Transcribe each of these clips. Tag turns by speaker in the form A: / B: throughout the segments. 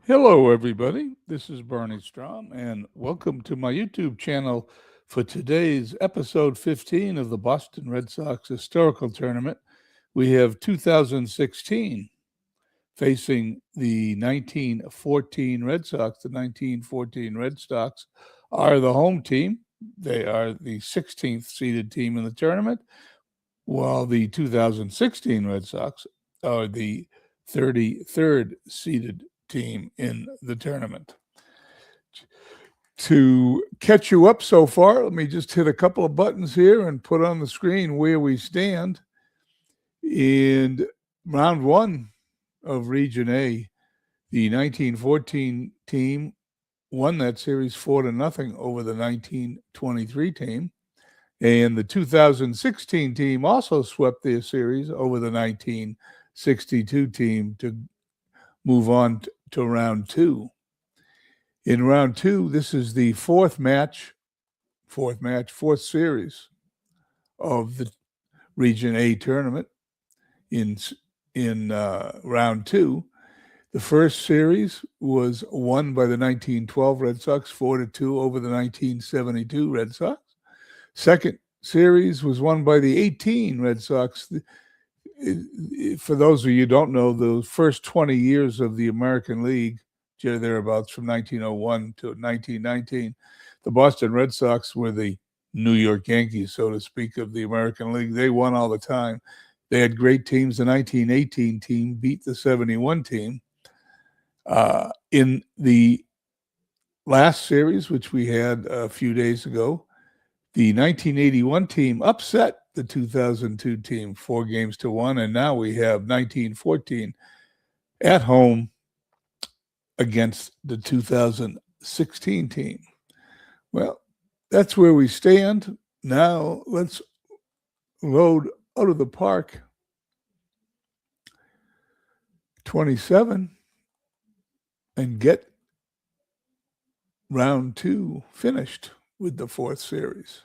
A: Hello, everybody. This is Bernie Strom, and welcome to my YouTube channel for today's episode 15 of the Boston Red Sox Historical Tournament. We have 2016 facing the 1914 Red Sox. The 1914 Red Sox are the home team. They are the 16th seeded team in the tournament, while the 2016 Red Sox are the 33rd seeded team in the tournament. To catch you up so far, let me just hit a couple of buttons here and put on the screen where we stand. In round one of Region A, the 1914 team won that series 4-0 over the 1923 team. And the 2016 team also swept their series over the 1962 team to move on to round two. In round two, this is the fourth series of the Region A tournament. In round two, the first series was won by the 1912 Red Sox 4-2 over the 1972 Red Sox. Second series was won by the 18 Red Sox. For those of you who don't know, the first 20 years of the American League, thereabouts from 1901 to 1919, the Boston Red Sox were the New York Yankees, so to speak, of the American League. They won all the time. They had great teams. The 1918 team beat the 71 team. In the last series, which we had a few days ago, the 1981 team upset the 2002 team 4-1, and now we have 1914 at home against the 2016 team. Well, that's where we stand. Now let's load Out of the Park 27 and get round two finished with the fourth series.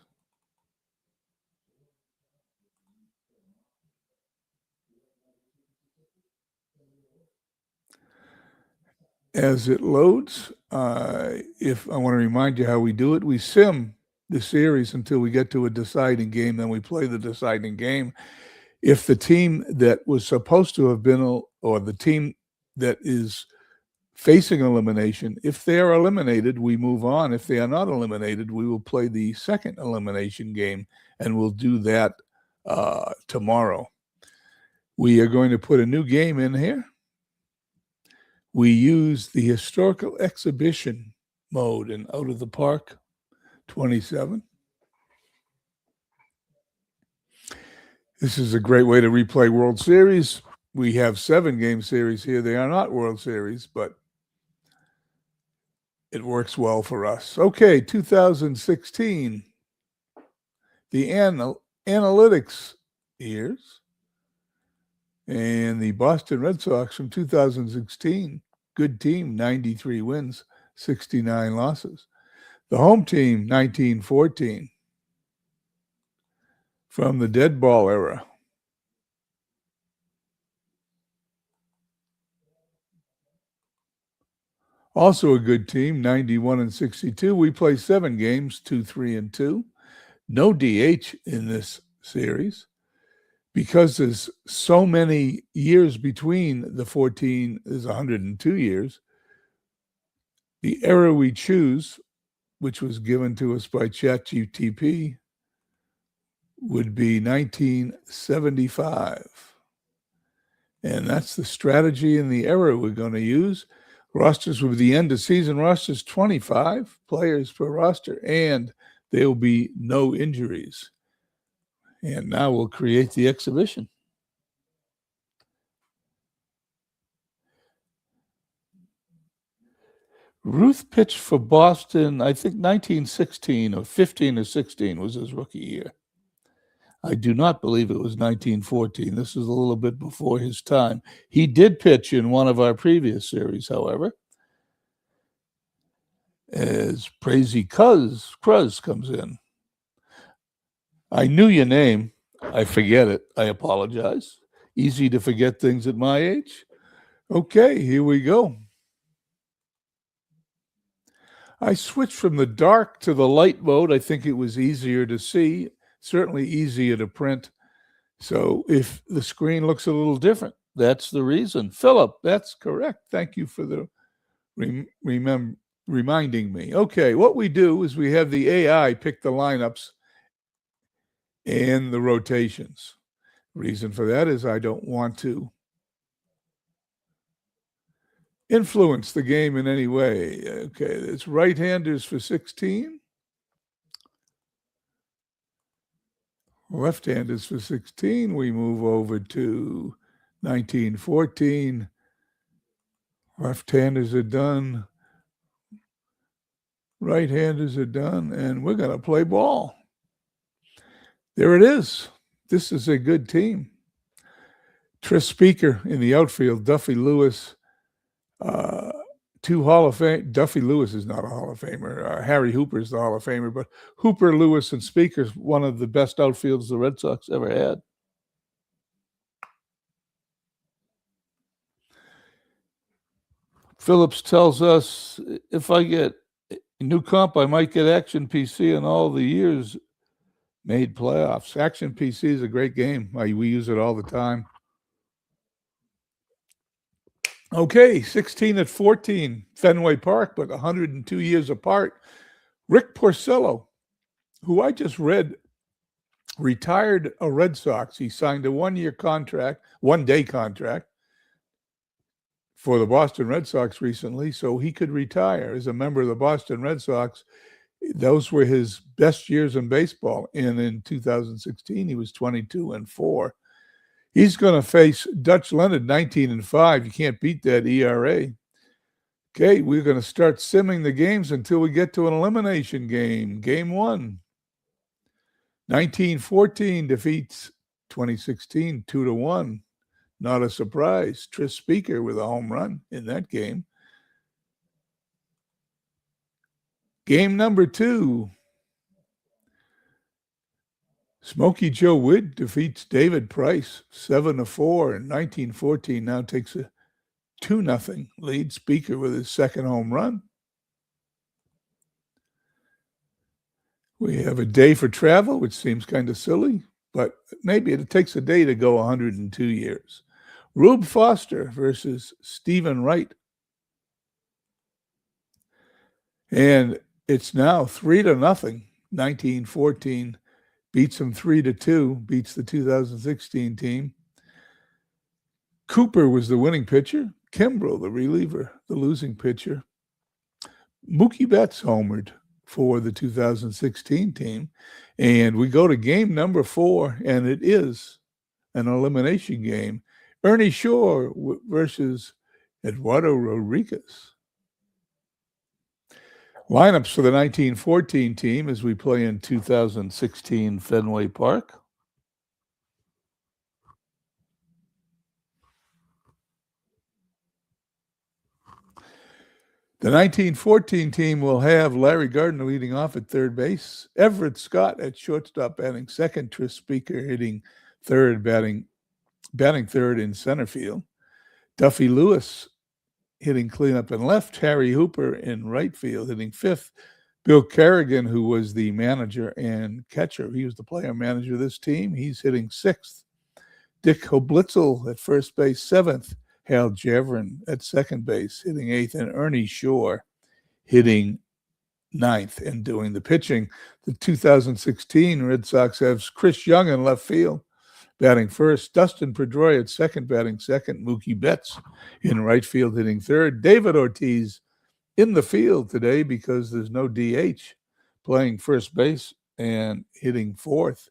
A: As it loads, if I want to remind you how we do it, we sim the series until we get to a deciding game, then we play the deciding game. If the team that was supposed to have been, or the team that is facing elimination, if they are eliminated, we move on. If they are not eliminated, we will play the second elimination game, and we'll do that tomorrow. We are going to put a new game in here. We use the historical exhibition mode in Out of the Park 27. This is a great way to replay World Series. We have 7-game series here. They are not World Series, but it works well for us. Okay, 2016. The analytics years. And the Boston Red Sox from 2016, good team, 93 wins, 69 losses. The home team, 1914, from the dead ball era. Also a good team, 91-62. We play 7 games, 2-3-2. No DH in this series. Because there's so many years between the 14, there's 102 years, the era we choose, which was given to us by ChatGPT, would be 1975. And that's the strategy and the era we're going to use. Rosters with the end of season rosters, 25 players per roster, and there will be no injuries. And now we'll create the exhibition. Ruth pitched for Boston, I think 1916 or 15 or 16 was his rookie year. I do not believe it was 1914. This is a little bit before his time. He did pitch in one of our previous series, however, as Crazy Cruz comes in. I knew your name. I forget it. I apologize. Easy to forget things at my age. Okay, here we go. I switched from the dark to the light mode. I think it was easier to see, certainly easier to print. So if the screen looks a little different, that's the reason. Philip, that's correct. Thank you for the reminding me. Okay, what we do is we have the AI pick the lineups and the rotations. Reason for that is I don't want to influence the game in any way. Okay, it's right-handers for 16. Left-handers for 16. We move over to 1914. Left-handers are done. Right-handers are done, and we're going to play ball. There it is. This is a good team. Tris Speaker in the outfield, Duffy Lewis, two Hall of Fame. Duffy Lewis is not a Hall of Famer. Harry Hooper is the Hall of Famer, but Hooper, Lewis, and Speaker's one of the best outfields the Red Sox ever had. Phillips tells us if I get a new comp, I might get Action PC in all the years made playoffs. Action PC is a great game. We use it all the time. Okay, 16 at 14, Fenway Park, but 102 years apart. Rick Porcello, who I just read, retired a Red Sox. He signed a one-day contract for the Boston Red Sox recently, so he could retire as a member of the Boston Red Sox. Those were his best years in baseball. And in 2016, he was 22-4. He's going to face Dutch Leonard, 19-5. You can't beat that ERA. Okay, we're going to start simming the games until we get to an elimination game. Game 1. 1914 defeats 2016 2-1. Not a surprise. Tris Speaker with a home run in that game. Game number 2. Smokey Joe Wood defeats David Price 7-4, and 1914 now takes a 2-0 lead. Speaker with his second home run. We have a day for travel, which seems kind of silly, but maybe it takes a day to go 102 years. Rube Foster versus Stephen Wright. And it's now 3-0. 1914 beats him 3-2, beats the 2016 team. Cooper was the winning pitcher. Kimbrell, the reliever, the losing pitcher. Mookie Betts homered for the 2016 team. And we go to game number 4, and it is an elimination game. Ernie Shore versus Eduardo Rodriguez. Lineups for the 1914 team as we play in 2016 Fenway Park. The 1914 team will have Larry Gardner leading off at third base, Everett Scott at shortstop batting second, Tris Speaker hitting third, batting third in center field, Duffy Lewis hitting cleanup in left, Harry Hooper in right field hitting fifth, Bill Kerrigan, who was the manager and catcher, he was the player manager of this team, he's hitting sixth, Dick Hoblitzel at first base seventh, Hal Javrin at second base hitting eighth, and Ernie Shore hitting ninth and doing the pitching. The 2016 Red Sox have Chris Young in left field batting first, Dustin Pedroia at second batting second, Mookie Betts in right field hitting third, David Ortiz in the field today because there's no DH playing first base and hitting fourth,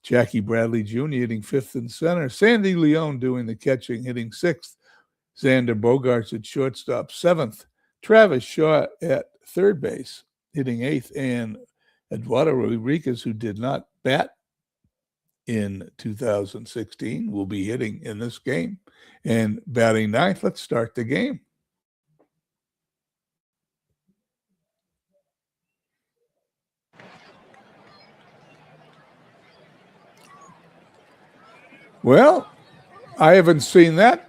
A: Jackie Bradley Jr. hitting fifth and center, Sandy Leone doing the catching hitting sixth, Xander Bogaerts at shortstop seventh, Travis Shaw at third base hitting eighth, and Eduardo Rodriguez, who did not bat in 2016, will be hitting in this game and batting ninth. Let's start the game. Well, I haven't seen that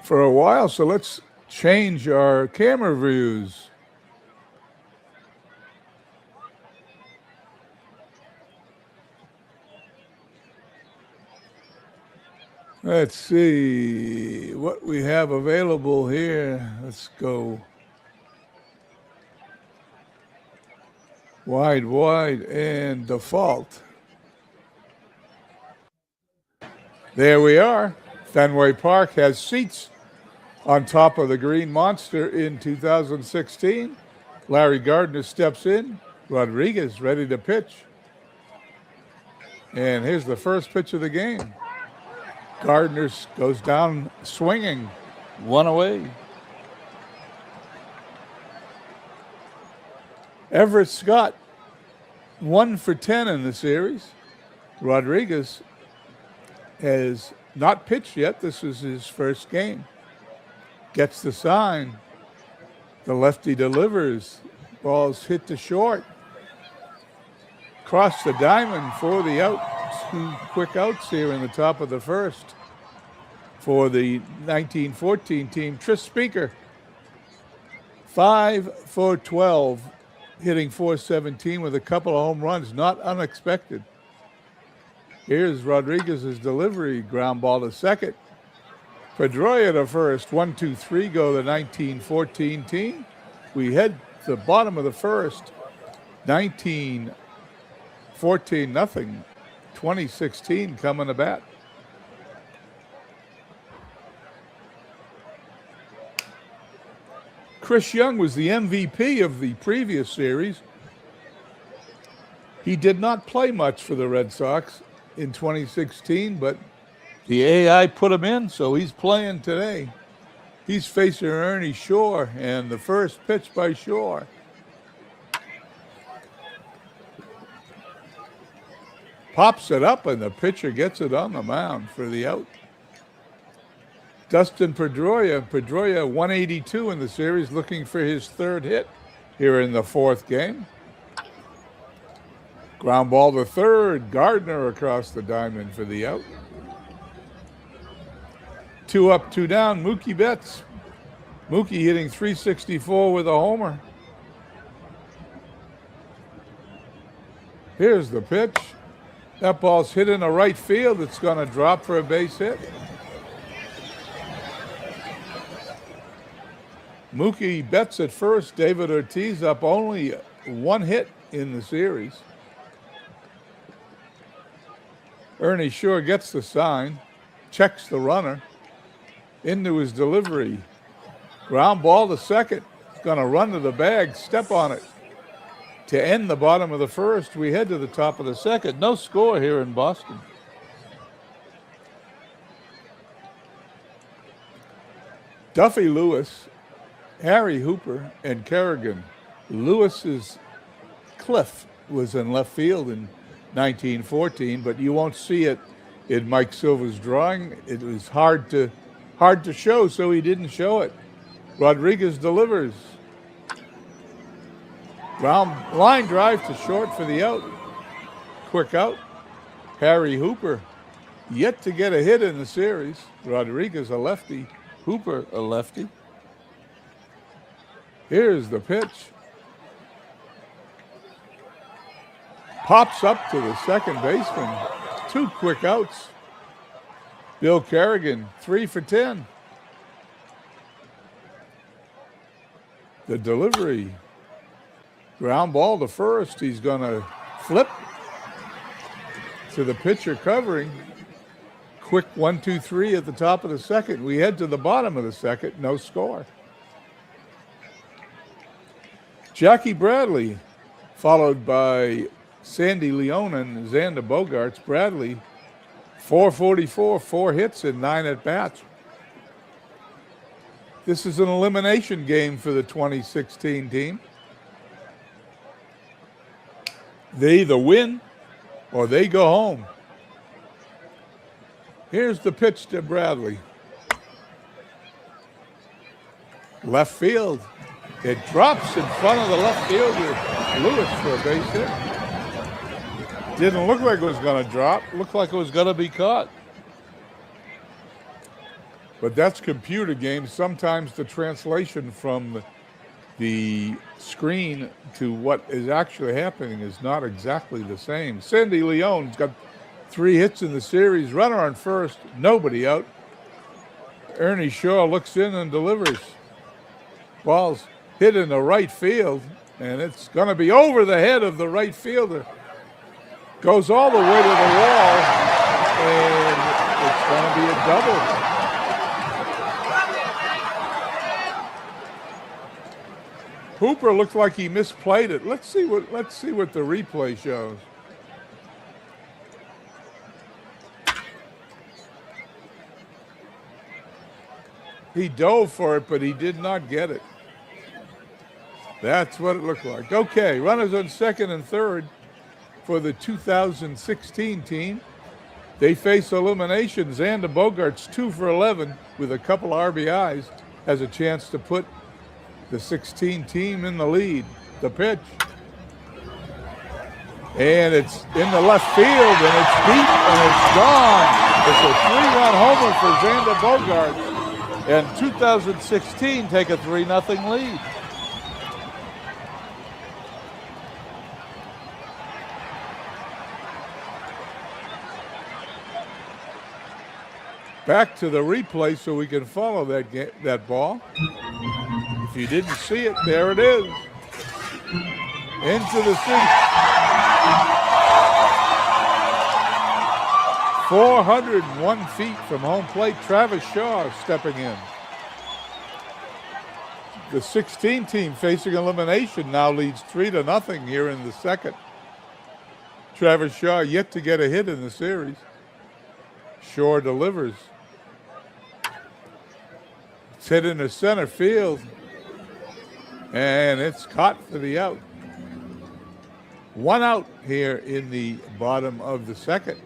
A: for a while, so let's change our camera views. Let's see what we have available here. Let's go wide, and default. There we are. Fenway Park has seats on top of the Green Monster in 2016. Larry Gardner steps in. Rodriguez ready to pitch. And here's the first pitch of the game. Gardner goes down swinging. One away. Everett Scott, 1 for 10 in the series. Rodriguez has not pitched yet. This is his first game. Gets the sign. The lefty delivers. Ball's hit to short. Cross the diamond for the out. 2 quick outs here in the top of the first for the 1914 team. Tris Speaker, 5 for 12, hitting .417 with a couple of home runs, not unexpected. Here's Rodriguez's delivery, ground ball to second. Pedroia to first, 1-2-3 go the 1914 team. We head to the bottom of the first, 19-14 nothing. 2016 coming to bat. Chris Young was the MVP of the previous series. He did not play much for the Red Sox in 2016, but the AI put him in, so he's playing today. He's facing Ernie Shore, and the first pitch by Shore. Pops it up, and the pitcher gets it on the mound for the out. Dustin Pedroia 182 in the series, looking for his third hit here in the fourth game. Ground ball to third, Gardner across the diamond for the out. 2 up, 2 down, Mookie Betts. Mookie hitting .364 with a homer. Here's the pitch. That ball's hit in the right field. It's going to drop for a base hit. Mookie Betts at first. David Ortiz up only 1 hit in the series. Ernie Shore gets the sign, checks the runner into his delivery. Ground ball to second. Going to run to the bag, step on it. To end the bottom of the first, we head to the top of the second. No score here in Boston. Duffy Lewis, Harry Hooper, and Kerrigan. Lewis's cliff was in left field in 1914, but you won't see it in Mike Silva's drawing. It was hard to show, so he didn't show it. Rodriguez delivers. Line drive to short for the out. Quick out. Harry Hooper yet to get a hit in the series. Rodriguez a lefty. Hooper a lefty. Here's the pitch. Pops up to the second baseman. 2 quick outs. Bill Kerrigan, 3 for 10. The delivery. Ground ball to first. He's going to flip to the pitcher covering. Quick 1-2-3 at the top of the second. We head to the bottom of the second. No score. Jackie Bradley, followed by Sandy Leone and Xander Bogaerts. Bradley, 444, 4 hits and 9 at-bats. This is an elimination game for the 2016 team. They either win or they go home. Here's the pitch to Bradley. Left field. It drops in front of the left fielder, Lewis, for a base hit. Didn't look like it was going to drop. Looked like it was going to be caught. But that's computer games. Sometimes the translation from the screen to what is actually happening is not exactly the same. Sandy Leone's got 3 hits in the series. Runner on first, nobody out. Ernie Shaw looks in and delivers. Ball's hit in the right field, and it's going to be over the head of the right fielder. Goes all the way to the wall, and it's going to be a double. Hooper looked like he misplayed it. Let's see what the replay shows. He dove for it, but he did not get it. That's what it looked like. Okay, runners on second and third for the 2016 team. They face elimination. Xander Bogaerts 2 for 11 with a couple RBIs, has a chance to put the 16 team in the lead. The pitch. And it's in the left field, and it's deep, and it's gone. It's a 3-run homer for Xander Bogaerts. And 2016 take a 3-0 lead. Back to the replay so we can follow that ball. If you didn't see it, there it is. Into the seat. 401 feet from home plate. Travis Shaw stepping in. The 16 team facing elimination now leads 3-0 here in the second. Travis Shaw yet to get a hit in the series. Shaw delivers. It's hit into center field, and it's caught for the out. 1 out here in the bottom of the second.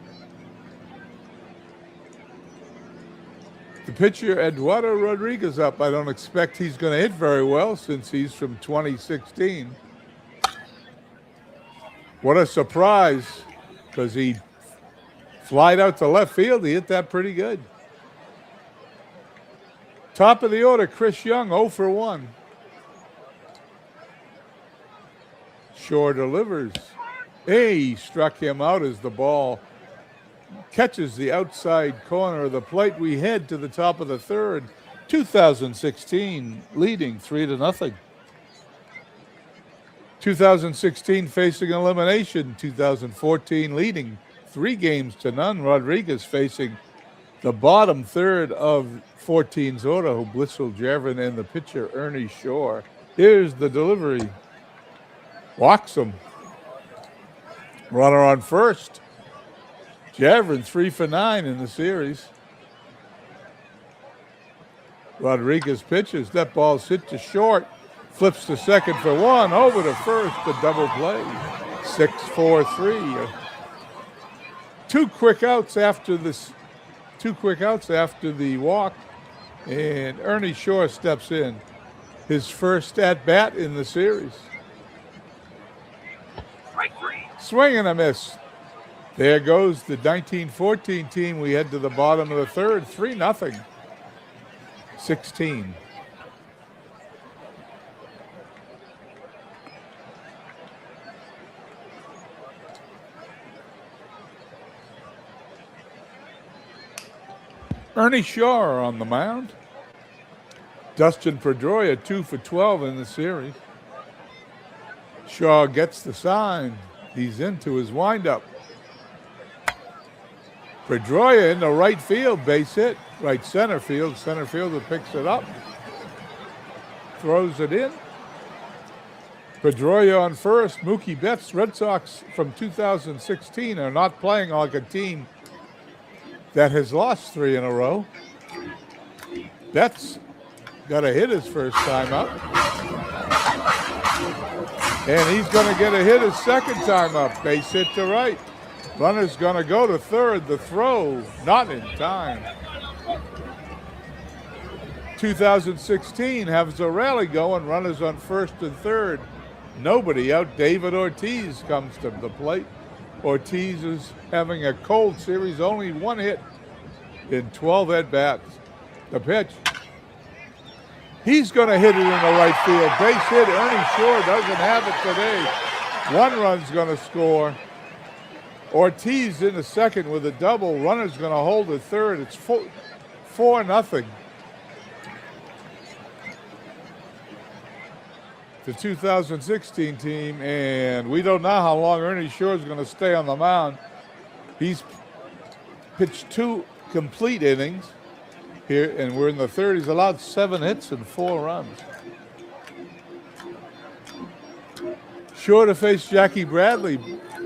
A: The pitcher, Eduardo Rodriguez, up. I don't expect he's going to hit very well since he's from 2016. What a surprise, because he flied out to left field. He hit that pretty good. Top of the order, Chris Young, 0 for 1. Shore delivers. He struck him out as the ball catches the outside corner of the plate. We head to the top of the third. 2016 leading 3-0. 2016 facing elimination. 2014 leading 3-0. Rodriguez facing the bottom third of 14's order, Blissel Javrin, and the pitcher, Ernie Shore. Here's the delivery. Walks him. Runner on first. Javrin 3 for 9 in the series. Rodriguez pitches. That ball's hit to short. Flips to second for 1. Over to first. The double play. 6-4-3. Two quick outs after the walk. And Ernie Shore steps in. His first at-bat in the series. Swing and a miss. There goes the 1914 team. We head to the bottom of the third. 3-0. 16. Ernie Shaw on the mound. Dustin Pedroia 2 for 12 in the series. Shaw gets the sign. He's into his windup. Pedroia into right field, base hit. Right center field. Center fielder picks it up. Throws it in. Pedroia on first. Mookie Betts, Red Sox from 2016 are not playing like a team that has lost 3 in a row. Betts got a hit his first time up. And he's going to get a hit his second time up. Base hit to right. Runner's going to go to third. The throw, not in time. 2016 has a rally going. Runners on first and third. Nobody out. David Ortiz comes to the plate. Ortiz is having a cold series. Only 1 hit in 12 at-bats. The pitch. He's going to hit it in the right field. Base hit. Ernie Shore doesn't have it today. 1 run's going to score. Ortiz in the second with a double. Runner's going to hold the third. It's 4-0. The 2016 team, and we don't know how long Ernie Shore is going to stay on the mound. He's pitched 2 complete innings here, and we're in the third. He's allowed 7 hits and 4 runs. Shore to face Jackie Bradley.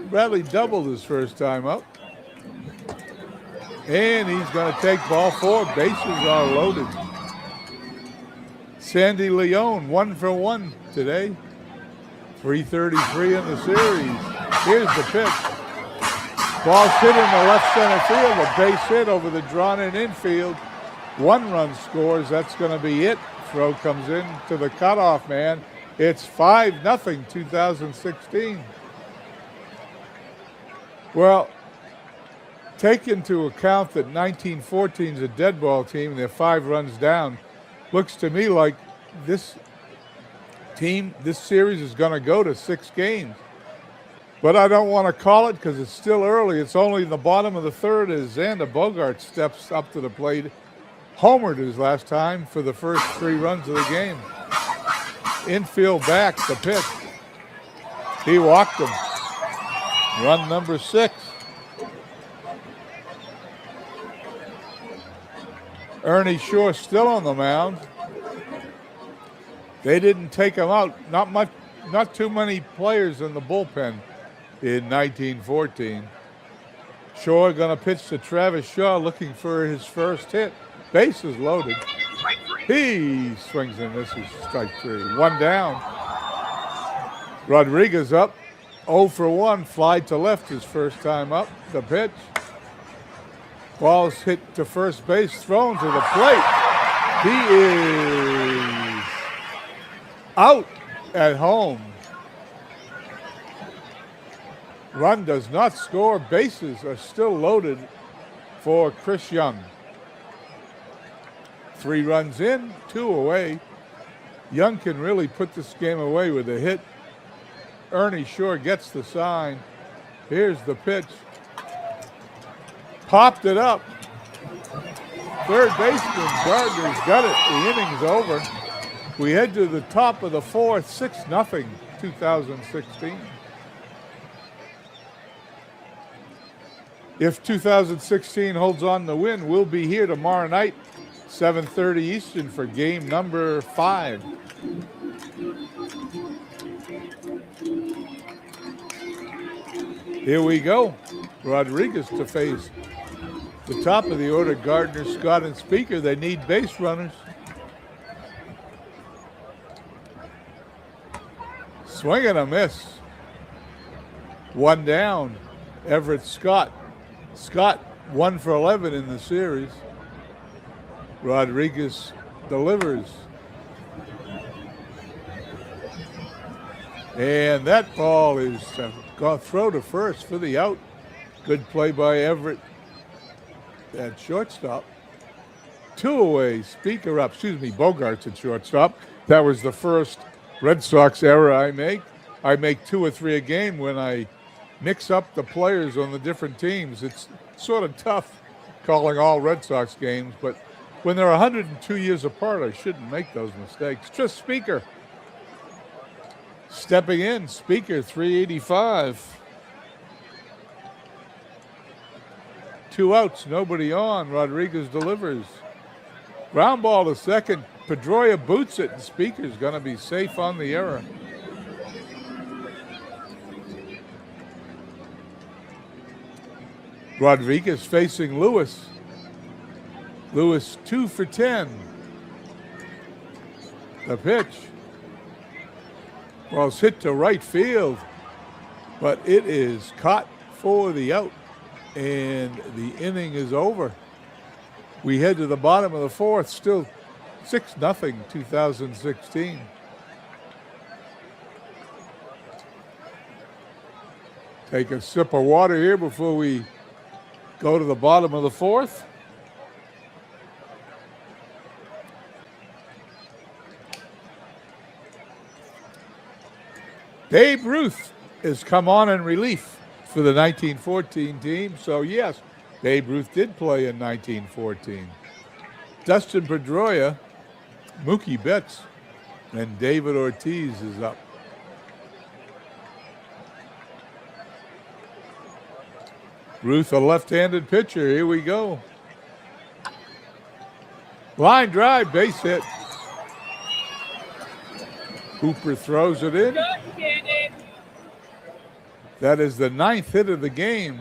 A: Bradley doubled his first time up. And he's going to take ball 4. Bases are loaded. Sandy Leone, 1 for 1 today. 333 in the series. Here's the pitch. Ball's hit in the left center field. A base hit over the drawn-in infield. 1 run scores. That's going to be it. Throw comes in to the cutoff man. It's 5-0, 2016. Well, take into account that 1914 is a dead ball team and they're 5 runs down. Looks to me like this series is going to go to 6 games. But I don't want to call it because it's still early. It's only in the bottom of the third as Xander Bogaerts steps up to the plate. Homered his last time for the first 3 runs of the game. Infield back, the pitch. He walked him. Run number 6. Ernie Shore still on the mound. They didn't take him out. Not too many players in the bullpen in 1914. Shore going to pitch to Travis Shaw, looking for his first hit. Bases loaded. He swings and misses, strike 3. 1 down. Rodriguez up. 0 for 1, fly to left his first time up. The pitch. Ball's hit to first base, thrown to the plate. He is out at home. Run does not score. Bases are still loaded for Chris Young. 3 runs in, 2 away. Young can really put this game away with a hit. Ernie Shore gets the sign. Here's the pitch. Popped it up. Third baseman Gardner's got it. The inning's over. We head to the top of the 4th, 6-0, 2016. If 2016 holds on to win, we'll be here tomorrow night, 7:30 Eastern for game number 5. Here we go. Rodriguez to face the top of the order, Gardner, Scott, and Speaker. They need base runners. Swing and a miss. 1 down. Everett Scott. Scott 1 for 11 in the series. Rodriguez delivers. And that ball is throw to first for the out. Good play by Everett at shortstop. 2 away, Bogaerts at shortstop. That was the first Red Sox error I make. I make 2 or 3 a game when I mix up the players on the different teams. It's sort of tough calling all Red Sox games, but when they're 102 years apart, I shouldn't make those mistakes. Just Speaker. Stepping in, Speaker, 385. 2 outs, nobody on. Rodriguez delivers. Ground ball to second. Pedroia boots it, and Speaker's going to be safe on the error. Rodriguez facing Lewis. Lewis 2 for 10. The pitch. Ball's hit to right field, but it is caught for the out, and the inning is over. We head to the bottom of the 4th, still 6-0, 2016. Take a sip of water here before we go to the bottom of the 4th. Babe Ruth has come on in relief for the 1914 team. So, yes, Babe Ruth did play in 1914. Dustin Pedroia, Mookie Betts, and David Ortiz is up. Ruth, a left-handed pitcher. Here we go. Line drive, base hit. Hooper throws it in. That is the 9th hit of the game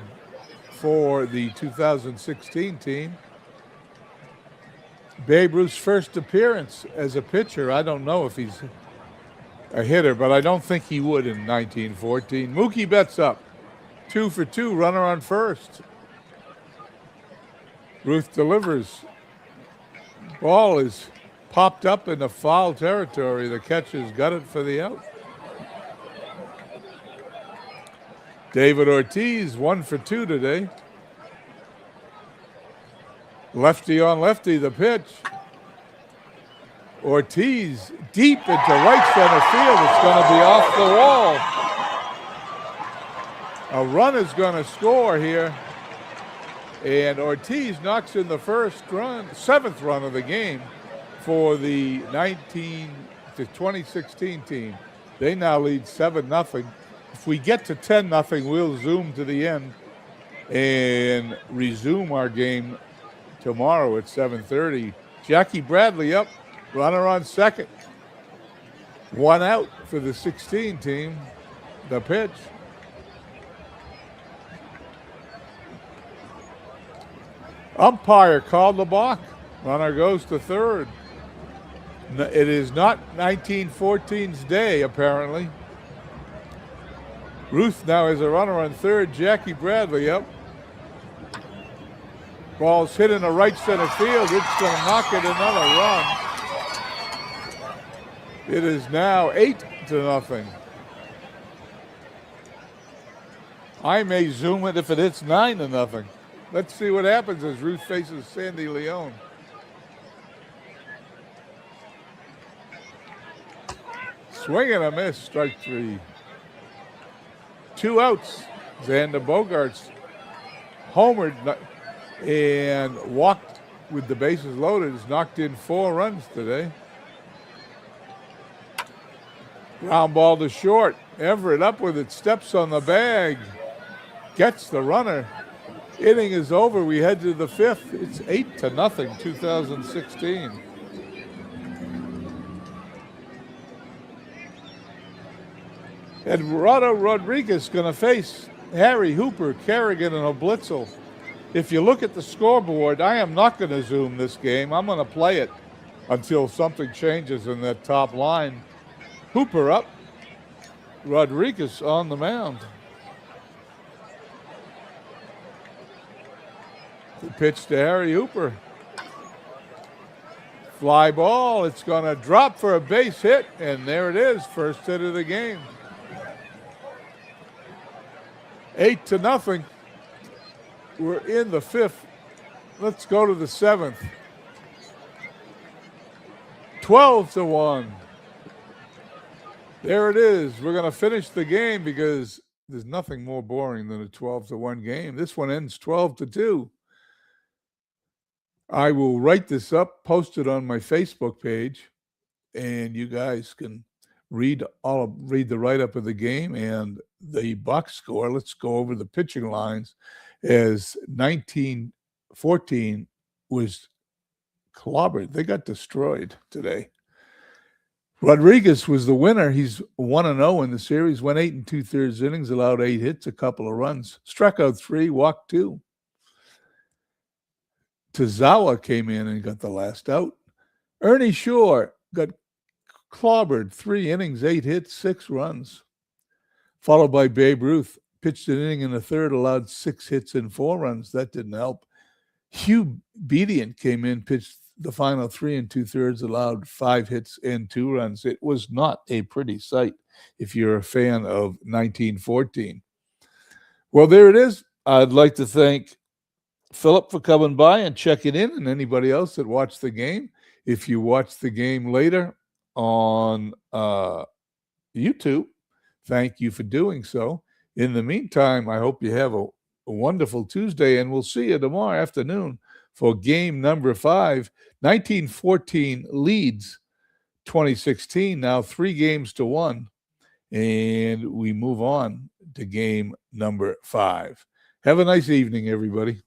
A: for the 2016 team. Babe Ruth's first appearance as a pitcher. I don't know if he's a hitter, but I don't think he would in 1914. Mookie Betts up. 2 for 2, runner on first. Ruth delivers. Ball is popped up in the foul territory. The catcher's got it for the out. David Ortiz, 1 for 2 today. Lefty on lefty, the pitch. Ortiz deep into right center field. It's going to be off the wall. A run is going to score here. And Ortiz knocks in the seventh run of the game for the 2016 team. They now lead 7-0. If we get to 10-0, we'll zoom to the end and resume our game tomorrow at 7:30. Jackie Bradley up, runner on second. 1 out for the 16 team. The pitch. Umpire called the balk. Runner goes to third. It is not 1914's day, apparently. Ruth now has a runner on third. Jackie Bradley up. Ball's hit in the right center field. It's going to knock it another run. It is now 8-0. I may zoom it if it hits 9-0. Let's see what happens as Ruth faces Sandy Leone. Swing and a miss, strike 3. 2 outs. Xander Bogaerts homered and walked with the bases loaded. Has knocked in 4 runs today. Ground ball to short. Everett up with it, steps on the bag, gets the runner. Inning is over. We head to the 5th. It's 8-0, 2016. Eduardo Rodriguez going to face Harry Hooper, Kerrigan, and Oblitzel. If you look at the scoreboard, I am not going to zoom this game. I'm going to play it until something changes in that top line. Hooper up. Rodriguez on the mound. The pitch to Harry Hooper. Fly ball. It's going to drop for a base hit, and there it is. First hit of the game. 8-0. We're in the 5th. Let's go to the 7th. 12-1. There it is. We're going to finish the game because there's nothing more boring than a 12-1 game. This one ends 12-2. I will write this up, post it on my Facebook page, and you guys can read the write-up of the game and the box score. Let's go over the pitching lines as 1914 was clobbered. They got destroyed today. Rodriguez was the winner. He's 1-0 in the series, went 8 2/3 innings, allowed 8 hits, a couple of runs, struck out 3, walked 2. Tozawa came in and got the last out. Ernie Shore got clobbered, 3 innings, 8 hits, 6 runs. Followed by Babe Ruth, pitched an inning in the 3rd, allowed 6 hits and 4 runs. That didn't help. Hugh Bedient came in, pitched the final 3 2/3, allowed 5 hits and 2 runs. It was not a pretty sight if you're a fan of 1914. Well, there it is. I'd like to thank Philip for coming by and checking in, and anybody else that watched the game. If you watch the game later on YouTube, thank you for doing so. In the meantime, I hope you have a wonderful Tuesday, and we'll see you tomorrow afternoon for game number 5. 1914 leads 2016, now 3-1, and we move on to game number 5. Have a nice evening, everybody.